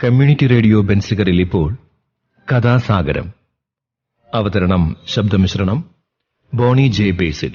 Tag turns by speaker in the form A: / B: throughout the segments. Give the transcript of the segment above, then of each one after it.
A: Community radio ബെൻസിഗറിൽ ഇപ്പോൾ കഥാസാഗരം. അവതരണം ശബ്ദമിശ്രണം ബോണി ജെ ബേസിൽ.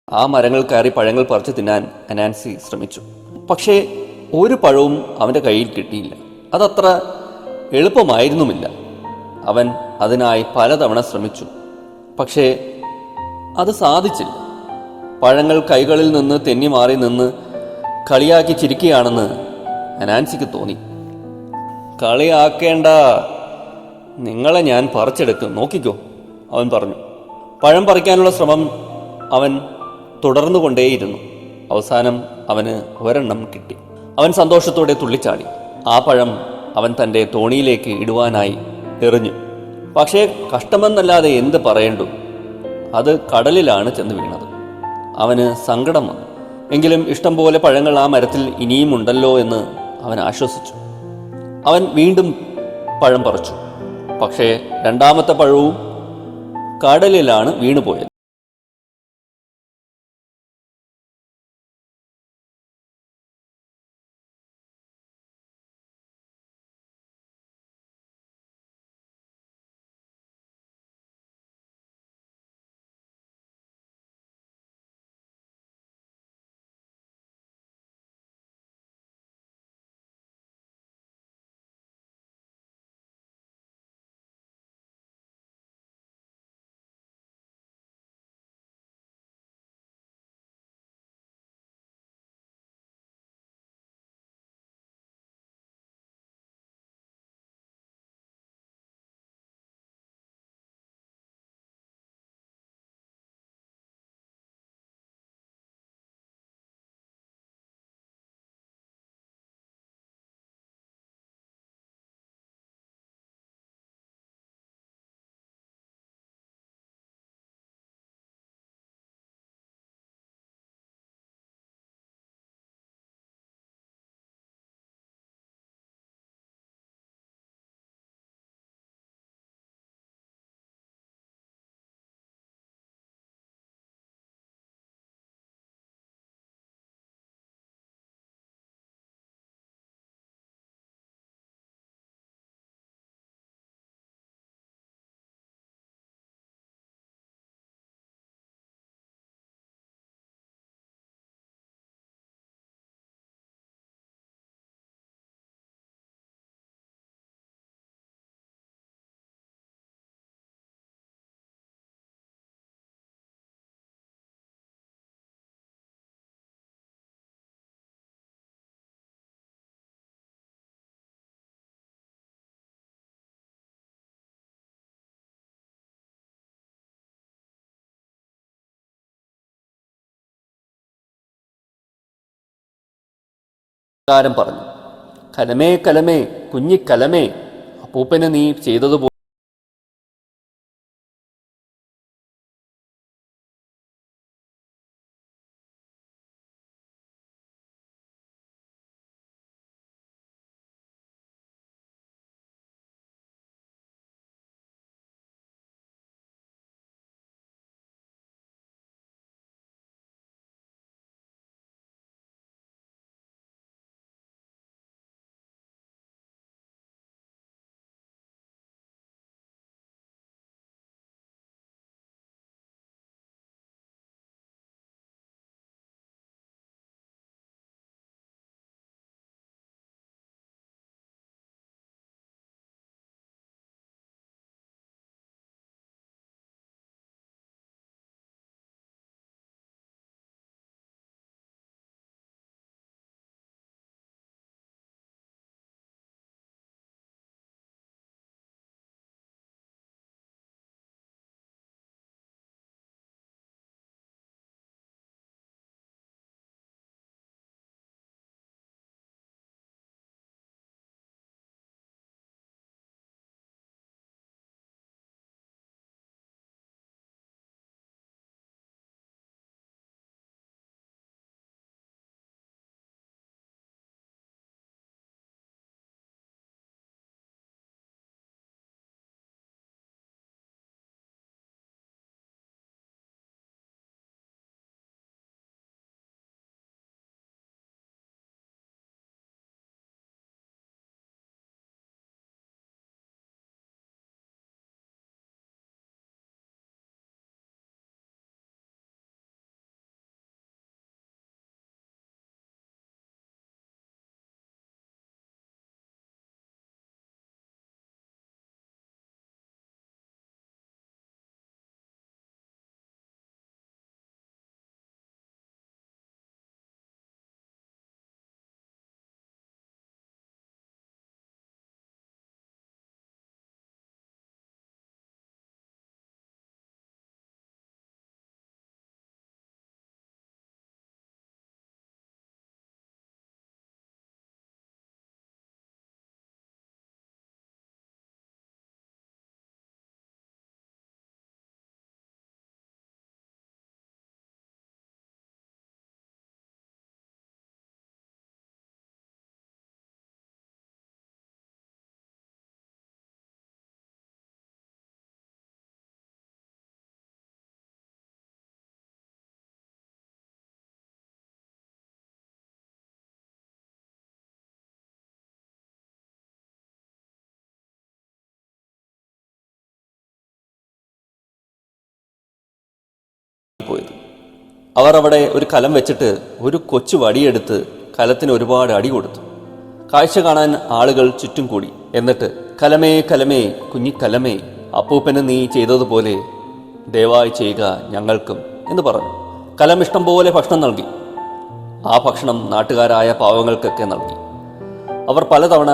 B: ആ മരങ്ങൾ കയറി പഴങ്ങൾ പറിച്ചു തിന്നാൻ അനാൻസി ശ്രമിച്ചു. പക്ഷേ ഒരു പഴവും അവൻ്റെ കയ്യിൽ കിട്ടിയില്ല. അതത്ര എളുപ്പമായിരുന്നുമില്ല. അവൻ അതിനായി പലതവണ ശ്രമിച്ചു. പക്ഷേ അത് സാധിച്ചില്ല. പഴങ്ങൾ കൈകളിൽ നിന്ന് തെന്നി മാറി നിന്ന് കളിയാക്കി ചിരിക്കുകയാണെന്ന് അനാൻസിക്ക് തോന്നി. കളിയാക്കേണ്ട, നിങ്ങളെ ഞാൻ പറിച്ചെടുക്കും, നോക്കിക്കോ, അവൻ പറഞ്ഞു. പഴം പറിക്കാനുള്ള ശ്രമം അവൻ തുടർന്നുകൊണ്ടേയിരുന്നു. അവസാനം അവന് ഒരെണ്ണം കിട്ടി. അവൻ സന്തോഷത്തോടെ തുള്ളിച്ചാടി. ആ പഴം അവൻ തൻ്റെ തോണിയിലേക്ക് ഇടുവാനായി എറിഞ്ഞു. പക്ഷേ കഷ്ടമെന്നല്ലാതെ എന്ത് പറയേണ്ടു, അത് കടലിലാണ് ചെന്ന് വീണത്. അവന് സങ്കടം വന്നു. എങ്കിലും ഇഷ്ടം പോലെ പഴങ്ങൾ ആ മരത്തിൽ ഇനിയും ഉണ്ടല്ലോ എന്ന് അവൻ ആശ്വസിച്ചു. അവൻ വീണ്ടും പഴം പറിച്ചു. പക്ഷേ രണ്ടാമത്തെ പഴവും കടലിലാണ് വീണുപോയത്. കാരം പറഞ്ഞു, കലമേ കലമേ കുഞ്ഞിക്കലമേ, അപ്പൂപ്പന് നീ ചെയ്തതുപോലെ പോയത്. അവർ അവിടെ ഒരു കലം വെച്ചിട്ട് ഒരു കൊച്ചു വടിയെടുത്ത് കലത്തിന് ഒരുപാട് അടി കൊടുത്തു. കാഴ്ച കാണാൻ ആളുകൾ ചുറ്റും കൂടി. എന്നിട്ട് കലമേ കലമേ കുഞ്ഞിക്കലമേ, അപ്പൂപ്പന് നീ ചെയ്തതുപോലെ ദയവായി ചെയ്യുക ഞങ്ങൾക്കും എന്ന് പറഞ്ഞു. കലം ഇഷ്ടം പോലെ ഭക്ഷണം നൽകി. ആ ഭക്ഷണം നാട്ടുകാരായ പാവങ്ങൾക്കൊക്കെ നൽകി. അവർ പലതവണ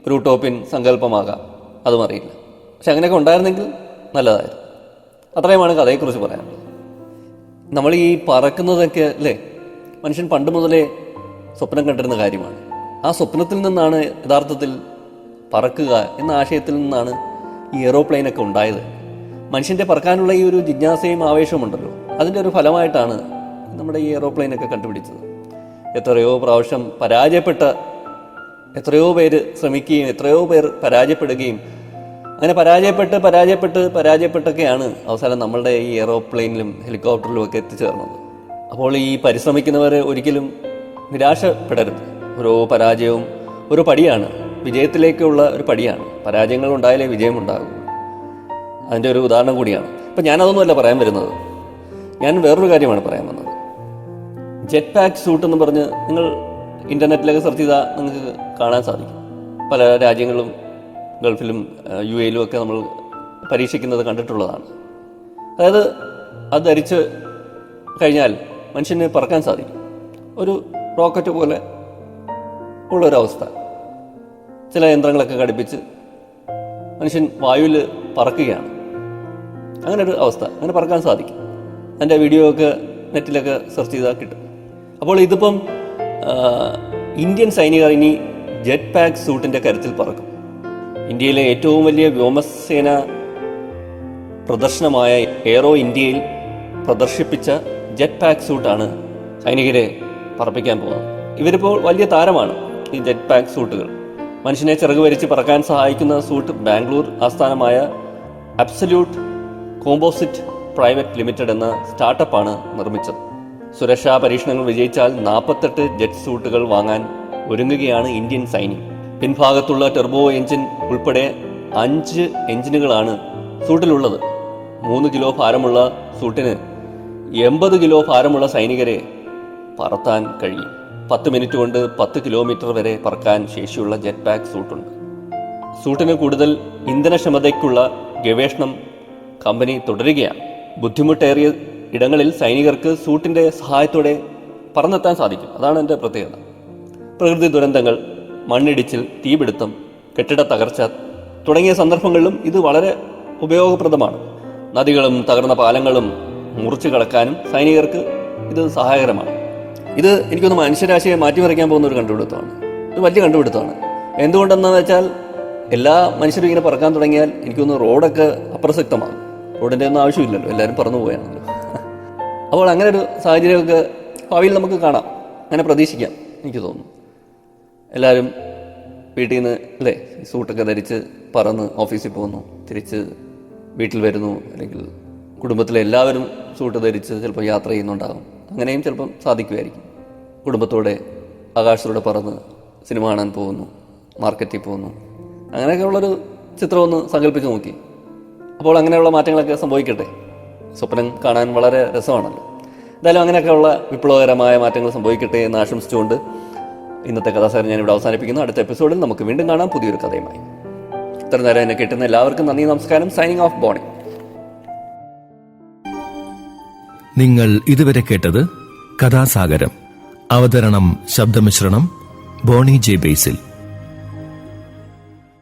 B: ഒരു ഉട്ടോപ്യൻ സങ്കല്പമാകാം, അതും അറിയില്ല. പക്ഷെ അങ്ങനെയൊക്കെ ഉണ്ടായിരുന്നെങ്കിൽ നല്ലതായിരുന്നു. അത്രയുമാണ് കഥയെക്കുറിച്ച് പറയാനുള്ളത്. നമ്മൾ ഈ പറക്കുന്നതൊക്കെ അല്ലേ, മനുഷ്യൻ പണ്ട് മുതലേ സ്വപ്നം കണ്ടിരുന്ന കാര്യമാണ്. ആ സ്വപ്നത്തിൽ നിന്നാണ് യഥാർത്ഥത്തിൽ പറക്കുക എന്ന ആശയത്തിൽ നിന്നാണ് ഈ എയ്റോപ്ലെയിനൊക്കെ ഉണ്ടായത്. മനുഷ്യൻ്റെ പറക്കാനുള്ള ഈ ഒരു ജിജ്ഞാസയും ആവേശവും ഉണ്ടല്ലോ, അതിൻ്റെ ഒരു ഫലമായിട്ടാണ് നമ്മുടെ ഈ എയ്റോപ്ലെയിനൊക്കെ കണ്ടുപിടിച്ചത്. എത്രയോ പ്രാവശ്യം എത്രയോ പേര് ശ്രമിക്കുകയും എത്രയോ പേർ പരാജയപ്പെടുകയും അങ്ങനെ പരാജയപ്പെട്ടൊക്കെയാണ് അവസാനം നമ്മളുടെ ഈ എയ്റോപ്ലെയിനിലും ഹെലികോപ്റ്ററിലും ഒക്കെ എത്തിച്ചേർന്നത്. അപ്പോൾ ഈ പരിശ്രമിക്കുന്നവർ ഒരിക്കലും നിരാശപ്പെടരുത്. ഓരോ പരാജയവും ഒരു പടിയാണ്, വിജയത്തിലേക്കുള്ള ഒരു പടിയാണ്. പരാജയങ്ങൾ ഉണ്ടായാലേ വിജയം ഉണ്ടാകും. അതിൻ്റെ ഒരു ഉദാഹരണം കൂടിയാണ്. അപ്പം ഞാനതൊന്നുമല്ല പറയാൻ വരുന്നത്, ഞാൻ വേറൊരു കാര്യമാണ് പറയാൻ വന്നത്. ജെറ്റ് പാക്ക് സൂട്ട് എന്ന് പറഞ്ഞ് നിങ്ങൾ ഇൻ്റർനെറ്റിലൊക്കെ സെർച്ച് ചെയ്താൽ നിങ്ങൾക്ക് കാണാൻ സാധിക്കും. പല രാജ്യങ്ങളും ഗൾഫിലും UAE ഒക്കെ നമ്മൾ പരീക്ഷിക്കുന്നത് കണ്ടിട്ടുള്ളതാണ്. അതായത് അത് ധരിച്ച് കഴിഞ്ഞാൽ മനുഷ്യന് പറക്കാൻ സാധിക്കും. ഒരു റോക്കറ്റ് പോലെ ഉള്ളൊരവസ്ഥ. ചില യന്ത്രങ്ങളൊക്കെ ഘടിപ്പിച്ച് മനുഷ്യൻ വായുവിൽ പറക്കുകയാണ്. അങ്ങനെ ഒരു അവസ്ഥ, അങ്ങനെ പറക്കാൻ സാധിക്കും. അതിൻ്റെ വീഡിയോ ഒക്കെ നെറ്റിലൊക്കെ സെർച്ച് ചെയ്താൽ കിട്ടും. അപ്പോൾ ഇതിപ്പം ഇന്ത്യൻ സൈനികർ ഇനി ജെറ്റ് പാക്ക് സൂട്ടിൻ്റെ കരുത്തിൽ പറക്കും. ഇന്ത്യയിലെ ഏറ്റവും വലിയ വ്യോമസേന പ്രദർശനമായ എയ്റോ ഇന്ത്യയിൽ പ്രദർശിപ്പിച്ച ജെറ്റ് പാക്ക് സൂട്ടാണ് സൈനികരെ പറപ്പിക്കാൻ പോകുന്നത്. ഇവരിപ്പോൾ വലിയ താരമാണ് ഈ ജെറ്റ് പാക്ക് സൂട്ടുകൾ. മനുഷ്യനെ ചിറക് വരിച്ച് പറക്കാൻ സഹായിക്കുന്ന സൂട്ട് ബാംഗ്ലൂർ ആസ്ഥാനമായ അബ്സല്യൂട്ട് കോമ്പോസിറ്റ് പ്രൈവറ്റ് ലിമിറ്റഡ് എന്ന സ്റ്റാർട്ടപ്പാണ് നിർമ്മിച്ചത്. സുരക്ഷാ പരീക്ഷണങ്ങൾ വിജയിച്ചാൽ 48 ജെറ്റ് സൂട്ടുകൾ വാങ്ങാൻ ഒരുങ്ങുകയാണ് ഇന്ത്യൻ സൈന്യം. പിൻഭാഗത്തുള്ള ടെർബോ എഞ്ചിൻ ഉൾപ്പെടെ 5 എഞ്ചിനുകളാണ് സൂട്ടിലുള്ളത്. 3 കിലോ ഭാരമുള്ള സൂട്ടിന് 80 കിലോ ഭാരമുള്ള സൈനികരെ പറത്താൻ കഴിയും. 10 മിനിറ്റ് കൊണ്ട് 10 കിലോമീറ്റർ വരെ പറക്കാൻ ശേഷിയുള്ള ജെറ്റ് പാക്ക് സൂട്ടുണ്ട്. സൂട്ടിന് കൂടുതൽ ഇന്ധനക്ഷമതയ്ക്കുള്ള ഗവേഷണം കമ്പനി തുടരുകയാണ്. ബുദ്ധിമുട്ടേറിയ ഇടങ്ങളിൽ സൈനികർക്ക് സൂട്ടിൻ്റെ സഹായത്തോടെ പറന്നെത്താൻ സാധിക്കും. അതാണ് എൻ്റെ പ്രത്യേകത. പ്രകൃതി ദുരന്തങ്ങൾ, മണ്ണിടിച്ചിൽ, തീപിടുത്തം, കെട്ടിട തകർച്ച തുടങ്ങിയ സന്ദർഭങ്ങളിലും ഇത് വളരെ ഉപയോഗപ്രദമാണ്. നദികളും തകർന്ന പാലങ്ങളും മുറിച്ചു കടക്കാനും സൈനികർക്ക് ഇത് സഹായകരമാണ്. ഇത് എനിക്കൊന്ന് മനുഷ്യരാശിയെ മാറ്റിമറിക്കാൻ പോകുന്ന ഒരു കണ്ടുപിടുത്തമാണ്. ഇത് വലിയ കണ്ടുപിടുത്തമാണ്. എന്തുകൊണ്ടെന്ന് വെച്ചാൽ എല്ലാ മനുഷ്യരും ഇങ്ങനെ പറക്കാൻ തുടങ്ങിയാൽ എനിക്കൊന്ന് റോഡൊക്കെ അപ്രസക്തമാകും. റോഡിൻ്റെ ഒന്നും ആവശ്യമില്ലല്ലോ, എല്ലാവരും പറന്നു പോയാണല്ലോ. അപ്പോൾ അങ്ങനെ ഒരു സാഹചര്യമൊക്കെ ഭാവിയിൽ നമുക്ക് കാണാം, അങ്ങനെ പ്രതീക്ഷിക്കാം. എനിക്ക് തോന്നുന്നു എല്ലാവരും വീട്ടിൽ നിന്ന് അല്ലേ സൂട്ടൊക്കെ ധരിച്ച് പറന്ന് ഓഫീസിൽ പോകുന്നു, തിരിച്ച് വീട്ടിൽ വരുന്നു, അല്ലെങ്കിൽ കുടുംബത്തിലെ എല്ലാവരും സൂട്ട് ധരിച്ച് ചിലപ്പോൾ യാത്ര ചെയ്യുന്നുണ്ടാകും. അങ്ങനെയും ചിലപ്പം സാധിക്കുമായിരിക്കും. കുടുംബത്തോടെ ആകാശത്തിലൂടെ പറന്ന് സിനിമ കാണാൻ പോകുന്നു, മാർക്കറ്റിൽ പോകുന്നു, അങ്ങനെയൊക്കെയുള്ളൊരു ചിത്രം ഒന്ന് സങ്കല്പിച്ച് നോക്കി. അപ്പോൾ അങ്ങനെയുള്ള മാറ്റങ്ങളൊക്കെ സംഭവിക്കട്ടെ. സ്വപ്നം കാണാൻ വളരെ രസമാണല്ലോ. എന്തായാലും അങ്ങനെയൊക്കെയുള്ള വിപ്ലവകരമായ മാറ്റങ്ങൾ സംഭവിക്കട്ടെ എന്ന് ആശംസിച്ചുകൊണ്ട് ഇന്നത്തെ കഥാസാരം ഞാനിവിടെ അവസാനിപ്പിക്കുന്നു. അടുത്ത എപ്പിസോഡിൽ നമുക്ക് വീണ്ടും കാണാം പുതിയൊരു കഥയുമായി. ഇത്ര നേരം എന്നെ കിട്ടുന്ന എല്ലാവർക്കും നന്ദി, നമസ്കാരം. Signing off, Bony.
A: നിങ്ങൾ ഇതുവരെ കേട്ടത് കഥാസാഗരം. അവതരണം, ശബ്ദമിശ്രണം ബോണി ജെ ബേസിൽ.